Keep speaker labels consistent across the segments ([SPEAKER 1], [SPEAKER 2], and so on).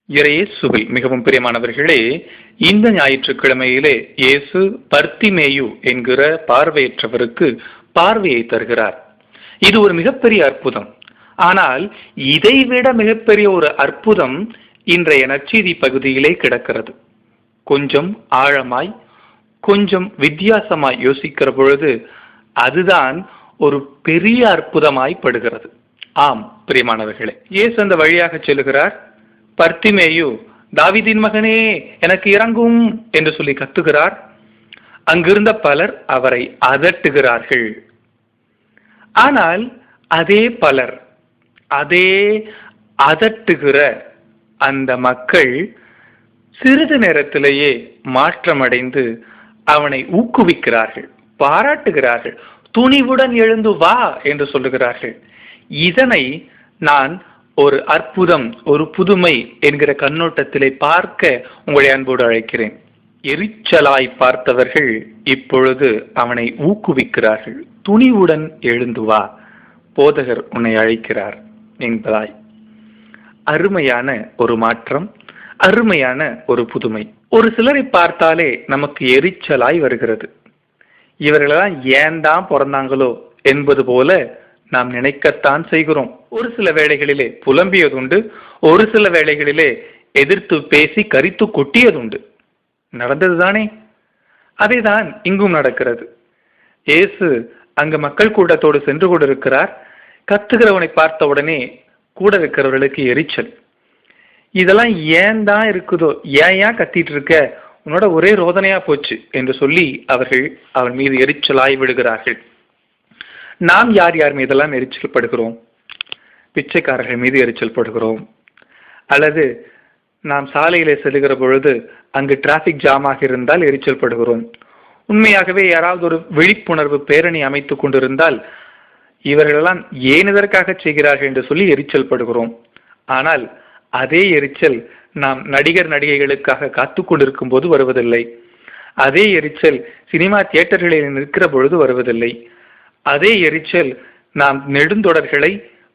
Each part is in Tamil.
[SPEAKER 1] இயேசுவில் மிகவும் பிரியமானவர்களே, இந்த ஞாயிற்றுக்கிழமையிலே இயேசு பர்த்திமேயு என்கிற பார்வையற்றவருக்கு பார்வையை தருகிறார். இது ஒரு மிகப்பெரிய அற்புதம். ஆனால் இதைவிட மிகப்பெரிய ஒரு அற்புதம் இன்றைய நற்செய்தி பகுதியிலே கிடக்கிறது. கொஞ்சம் ஆழமாய், கொஞ்சம் வித்தியாசமாய் யோசிக்கிற பொழுது அதுதான் ஒரு பெரிய அற்புதமாய் படுகிறது. ஆம் பிரியமானவர்களே, இயேசு அந்த வழியாக செல்லுகிறார். பர்த்திமேயு, தாவீதின் மகனே எனக்கு இறங்கும் என்று சொல்லி கத்துகிறார். அங்கிருந்த பலர் அவரை அதட்டுகிறார்கள். ஆனால் அதே பலர், அதே அதட்டுகிற அந்த மக்கள் சிறிது நேரத்திலேயே மாற்றமடைந்து அவனை ஊக்குவிக்கிறார்கள், பாராட்டுகிறார்கள், துணிவுடன் எழுந்து வா என்று சொல்லுகிறார்கள். இதனை நான் ஒரு அற்புதம், ஒரு புதுமை என்கிற கண்ணோட்டத்திலே பார்க்க உங்களை அன்போடு அழைக்கிறேன். எரிச்சலாய் பார்த்தவர்கள் இப்பொழுது அவனை ஊக்குவிக்கிறார்கள். துணிவுடன் எழுந்து வா, போதகர் உன்னை அழைக்கிறார் என்பதாய். அருமையான ஒரு மாற்றம், அருமையான ஒரு புதுமை. ஒரு சிலரை பார்த்தாலே நமக்கு எரிச்சலாய் வருகிறது. இவர்களெல்லாம் ஏன் தான் பிறந்தாங்களோ என்பது போல நாம் நினைக்கத்தான் செய்கிறோம். ஒரு சில வேளைகளிலே புலம்பியதுண்டு, ஒரு சில வேளைகளிலே எதிர்த்து பேசி கரித்து கொட்டியதுண்டு. நடந்ததுதானே? அதேதான் இங்கும் நடக்கிறது. இயேசு அங்கு மக்கள் கூட்டத்தோடு சென்று கொண்டிருக்கிறார். கத்துகிறவனை பார்த்த உடனே கூட இருக்கிறவர்களுக்கு எரிச்சல். இதெல்லாம் ஏன் தான் இருக்குதோ, ஏன் கத்திட்டு இருக்க, உன்னோட ஒரே ரோதனையா போச்சு என்று சொல்லி அவர்கள் அவன் மீது எரிச்சலாய் விடுகிறார்கள். நாம் யார் யார் மீதெல்லாம் எரிச்சல் படுகிறோம்? பிச்சைக்காரர்கள் மீது எரிச்சல் படுகிறோம். அல்லது நாம் சாலையிலே செல்லுகிற பொழுது அங்கு டிராபிக் ஜாமாக இருந்தால் எரிச்சல் படுகிறோம். உண்மையாகவே யாராவது ஒரு விழிப்புணர்வு பேரணி அமைத்துக் கொண்டிருந்தால் இவர்களெல்லாம் ஏன் இதற்காக செய்கிறார்கள் என்று சொல்லி எரிச்சல் படுகிறோம். ஆனால் அதே எரிச்சல் நாம் நடிகர் நடிகைகளுக்காக காத்து கொண்டிருக்கும் போது வருவதில்லை. அதே எரிச்சல் சினிமா தியேட்டர்களில் நிற்கிற பொழுது வருவதில்லை. அதே எரிச்சல் நாம் நெடுந்தொடர்களை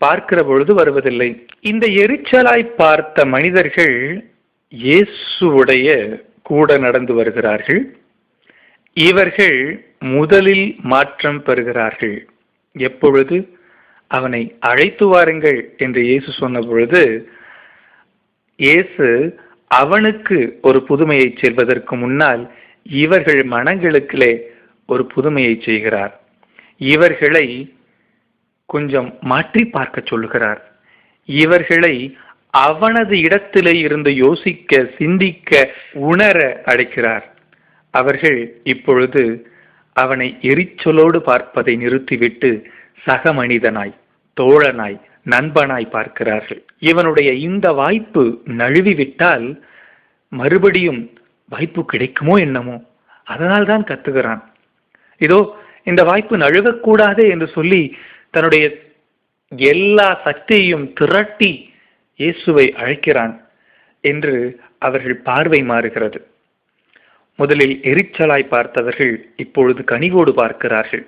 [SPEAKER 1] பார்க்கிற பொழுது வருவதில்லை. இந்த எரிச்சலாய் பார்த்த மனிதர்கள் இயேசுவுடைய கூட நடந்து வருகிறார்கள். இவர்கள் முதலில் மாற்றம் பெறுகிறார்கள். எப்பொழுது? அவனை அழைத்து வாருங்கள் என்று இயேசு சொன்ன பொழுது இயேசு அவனுக்கு ஒரு புதுமையை செய்வதற்கு முன்னால் இவர்கள் மனங்களுக்குள்ளே ஒரு புதுமையை செய்கிறார். இவர்களை கொஞ்சம் மாற்றி பார்க்க சொல்லுகிறார். இவர்களை அவனது இடத்திலே இருந்து யோசிக்க, சிந்திக்க, உணர அழைக்கிறார். அவர்கள் இப்பொழுது அவனை எரிச்சலோடு பார்ப்பதை நிறுத்திவிட்டு சக மனிதனாய், தோழனாய், நண்பனாய் பார்க்கிறார்கள். இவனுடைய இந்த வாய்ப்பு நழுவிவிட்டால் மறுபடியும் வாய்ப்பு கிடைக்குமோ என்னமோ, அதனால்தான் கத்துகிறான். இதோ இந்த வாய்ப்பு நழுவக்கூடாது என்று சொல்லி தன்னுடைய எல்லா சக்தியையும் திரட்டி இயேசுவை அழைக்கிறான் என்று அவர்கள் பார்வை மாறுகிறது. முதலில் எரிச்சலாய் பார்த்தவர்கள் இப்பொழுது கனிவோடு பார்க்கிறார்கள்.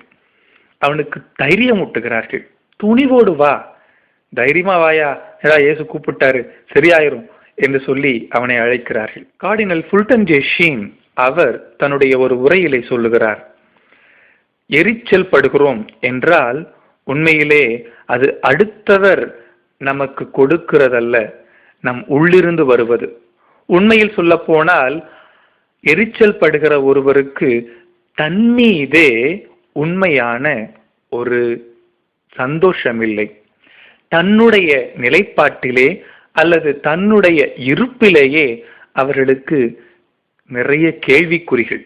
[SPEAKER 1] அவனுக்கு தைரியம் ஊட்டுகிறார்கள். துணிவோடு வா, தைரியமா வாயா, இயேசு கூப்பிட்டாரு, சரியாயிரும் என்று சொல்லி அவனை அழைக்கிறார்கள். கார்டினல் ஃபுல்டன் ஜே ஷீன் அவர் தன்னுடைய ஒரு உரையிலே சொல்லுகிறார், எரிச்சல் படுகிறோம் என்றால் உண்மையிலே அது அடுத்தவர் நமக்கு கொடுக்கிறதல்ல, நம் உள்ளிருந்து வருவது. உண்மையில் சொல்ல போனால் எரிச்சல் படுகிற ஒருவருக்கு தன்மீதே உண்மையான ஒரு சந்தோஷம் இல்லை. தன்னுடைய நிலைப்பாட்டிலே அல்லது தன்னுடைய இருப்பிலேயே அவர்களுக்கு நிறைய கேள்விக்குறிகள்.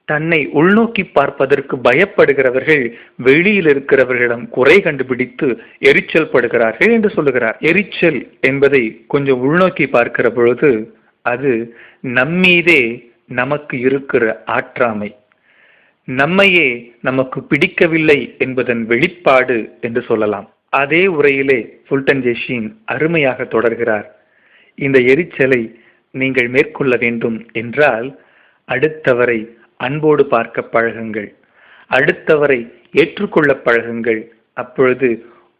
[SPEAKER 1] தன்னை உள்நோக்கி பார்ப்பதற்கு பயப்படுகிறவர்கள் வெளியில் இருக்கிறவர்களிடம் குறை கண்டுபிடித்து எரிச்சல் படுகிறார்கள் என்று சொல்லுகிறார். எரிச்சல் என்பதை கொஞ்சம் உள்நோக்கி பார்க்கிற பொழுது அது நம்மீதே நமக்கு இருக்கிற ஆற்றாமை, நம்மையே நமக்கு பிடிக்கவில்லை என்பதன் வெளிப்பாடு என்று சொல்லலாம். அதே உரையிலே ஃபுல்டன் ஜே ஷீன் அருமையாக தொடர்கிறார், இந்த எரிச்சலை நீங்கள் மேற்கொள்ள வேண்டும் என்றால் அடுத்தவரை அன்போடு பார்க்க பழகுங்கள், அடுத்தவரை ஏற்றுக்கொள்ள பழகுங்கள், அப்பொழுது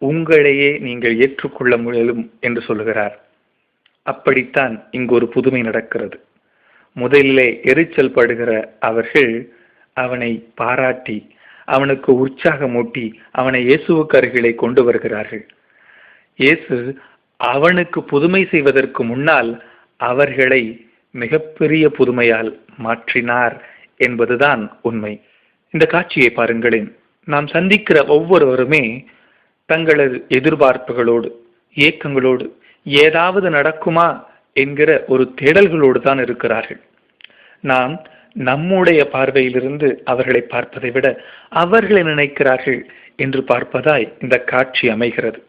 [SPEAKER 1] உங்களையே நீங்கள் ஏற்றுக்கொள்ள முயலும் என்று சொல்லுகிறார். அப்படித்தான் இங்கு ஒரு புதுமை நடக்கிறது. முதலிலே எரிச்சல் படுகிற அவர்கள் அவனை பாராட்டி, அவனுக்கு உற்சாகமூட்டி, அவனை இயேசுவுக்கு அருகிலே கொண்டு வருகிறார்கள். இயேசு அவனுக்கு புதுமை செய்வதற்கு முன்னால் அவர்களை மிகப்பெரிய புதுமையால் மாற்றினார் என்பதுதான் உண்மை. இந்த காட்சியை பாருங்களேன். நாம் சந்திக்கிற ஒவ்வொருவருமே தங்களது எதிர்பார்ப்புகளோடு, ஏக்கங்களோடு, ஏதாவது நடக்குமா என்கிற ஒரு தேடல்களோடு தான் இருக்கிறார்கள். நாம் நம்முடைய பார்வையிலிருந்து அவர்களை பார்ப்பதை விட அவர்களை நினைக்கிறார்கள் என்று பார்ப்பதாய் இந்த காட்சி அமைகிறது.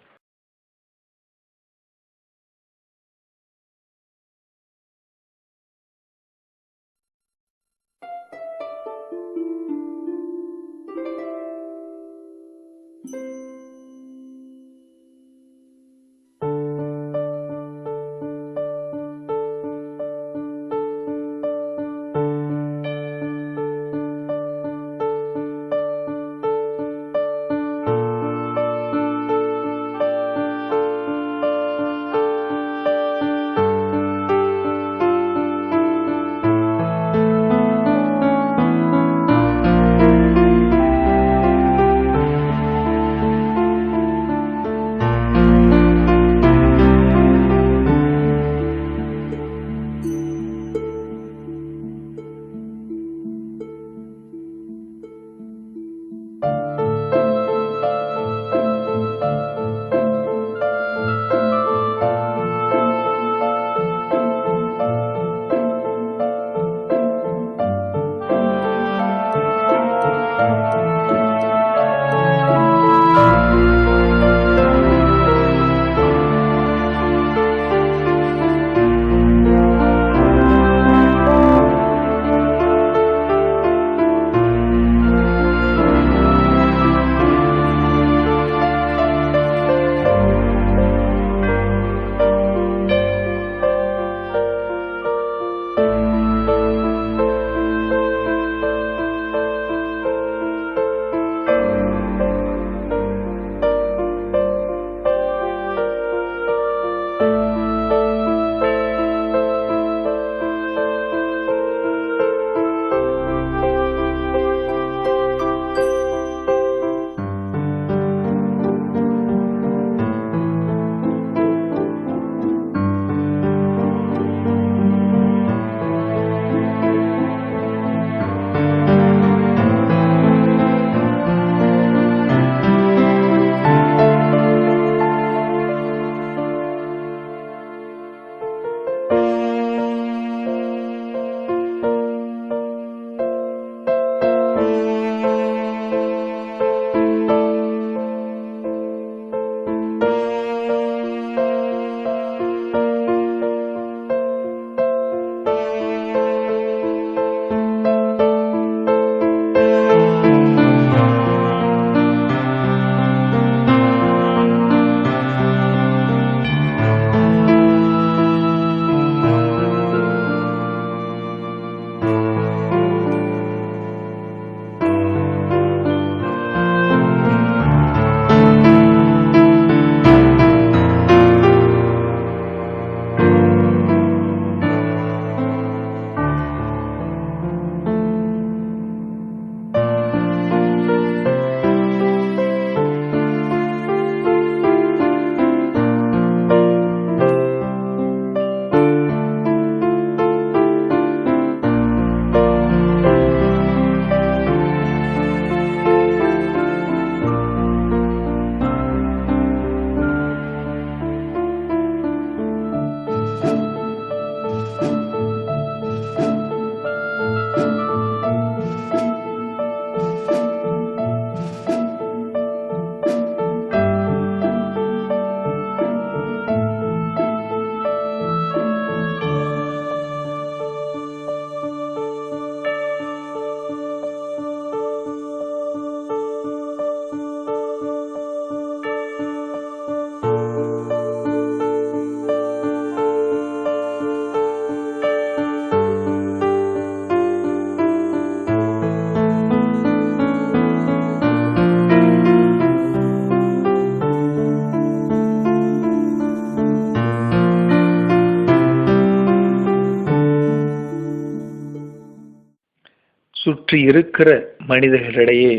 [SPEAKER 1] சுற்றி இருக்கிற மனிதர்களிடையே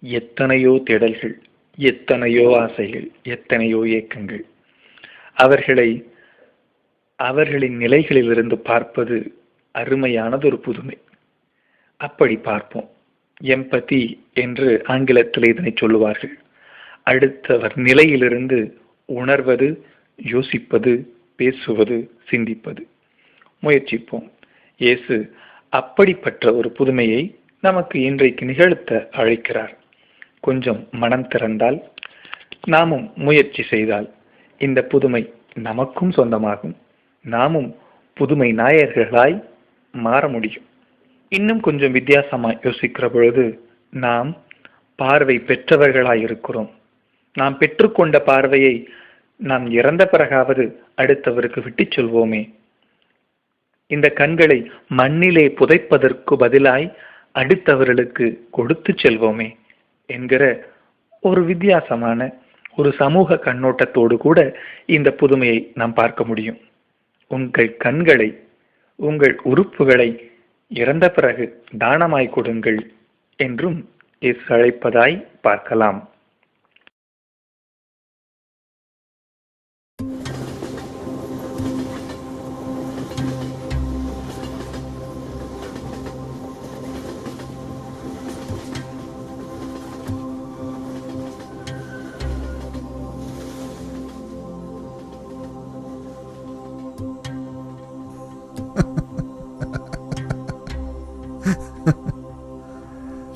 [SPEAKER 1] எத்தனையோ தேடல்கள், எத்தனையோ ஆசைகள், எத்தனையோ ஏக்கங்கள். அவர்களின் நிலைகளிலிருந்து பார்ப்பது அருமையானது ஒரு புதுமை. அப்படி பார்ப்போம். எம்பதி என்று ஆங்கிலத்தில் இதனை சொல்லுவார்கள். அடுத்தவர் நிலையிலிருந்து உணர்வது, யோசிப்பது, பேசுவது, சிந்திப்பது. முயற்சிப்போம். இயேசு அப்படிப்பட்ட ஒரு புதுமையை நமக்கு இன்றைக்கு நிகழ்த்த அழைக்கிறார். கொஞ்சம் மனம் திறந்தால், நாமும் முயற்சி செய்தால் இந்த புதுமை நமக்கும் சொந்தமாகும். நாமும் புதுமை நாயகர்களாய் மாற முடியும். இன்னும் கொஞ்சம் வித்தியாசமாய் யோசிக்கிற பொழுது, நாம் பார்வை பெற்றவர்களாய் இருக்கிறோம். நாம் பெற்றுக்கொண்ட பார்வையை நாம் இறந்த பிறகாவது அடுத்தவருக்கு விட்டுச் சொல்வோமே. இந்த கண்களை மண்ணிலே புதைப்பதற்கு பதிலாய் அடுத்தவர்களுக்கு கொடுத்து செல்வோமே என்கிற ஒரு வித்தியாசமான ஒரு சமூக கண்ணோட்டத்தோடு கூட இந்த புதுமையை நாம் பார்க்க முடியும். உங்கள் கண்களை, உங்கள் உறுப்புகளை இறந்த பிறகு தானமாய் கொடுங்கள் என்றும் இயேசு அழைப்பதாய் பார்க்கலாம்.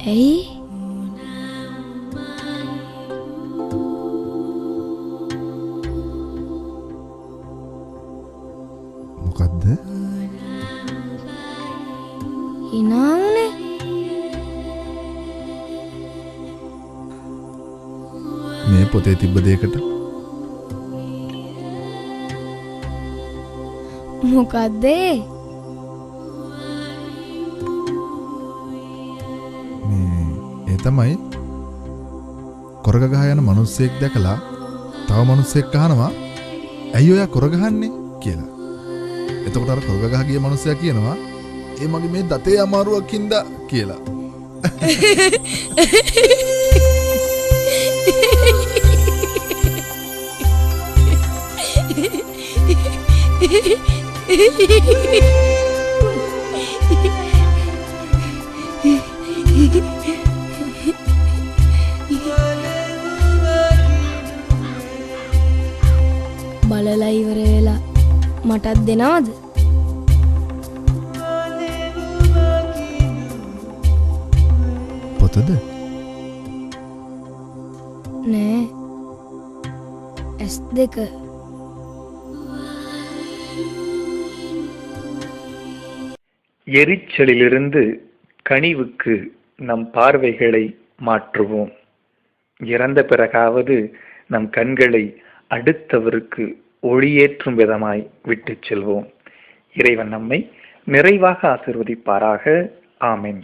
[SPEAKER 2] ඇයි
[SPEAKER 3] මොකක්ද
[SPEAKER 2] හිනාවනේ
[SPEAKER 3] මේ පොතේ තිබ්බ දෙයකට
[SPEAKER 2] මොකක්දේ
[SPEAKER 3] ඒ තමයි කොරග ගහ යන මිනිස්සෙක් දැකලා තව මිනිස්සෙක් අහනවා ඇයි ඔයා කොරග ගහන්නේ කියලා. එතකොට අර කොරග ගහ ගිය මිනිස්සයා කියනවා ඒ මගේ මේ දතේ අමාරුවක් හින්දා කියලා.
[SPEAKER 2] බලලා ඉවර වෙලා මටත් දෙනවද?
[SPEAKER 3] පොතද?
[SPEAKER 2] නෑ. S2
[SPEAKER 1] எரிச்சலிலிருந்து கனிவுக்கு நம் பார்வைகளை மாற்றுவோம். இறந்த பிறகாவது நம் கண்களை அடுத்தவருக்கு ஒளியேற்றும் விதமாய் விட்டுச் செல்வோம். இறைவன் நம்மை நிறைவாக ஆசீர்வதிப்பாராக. ஆமென்.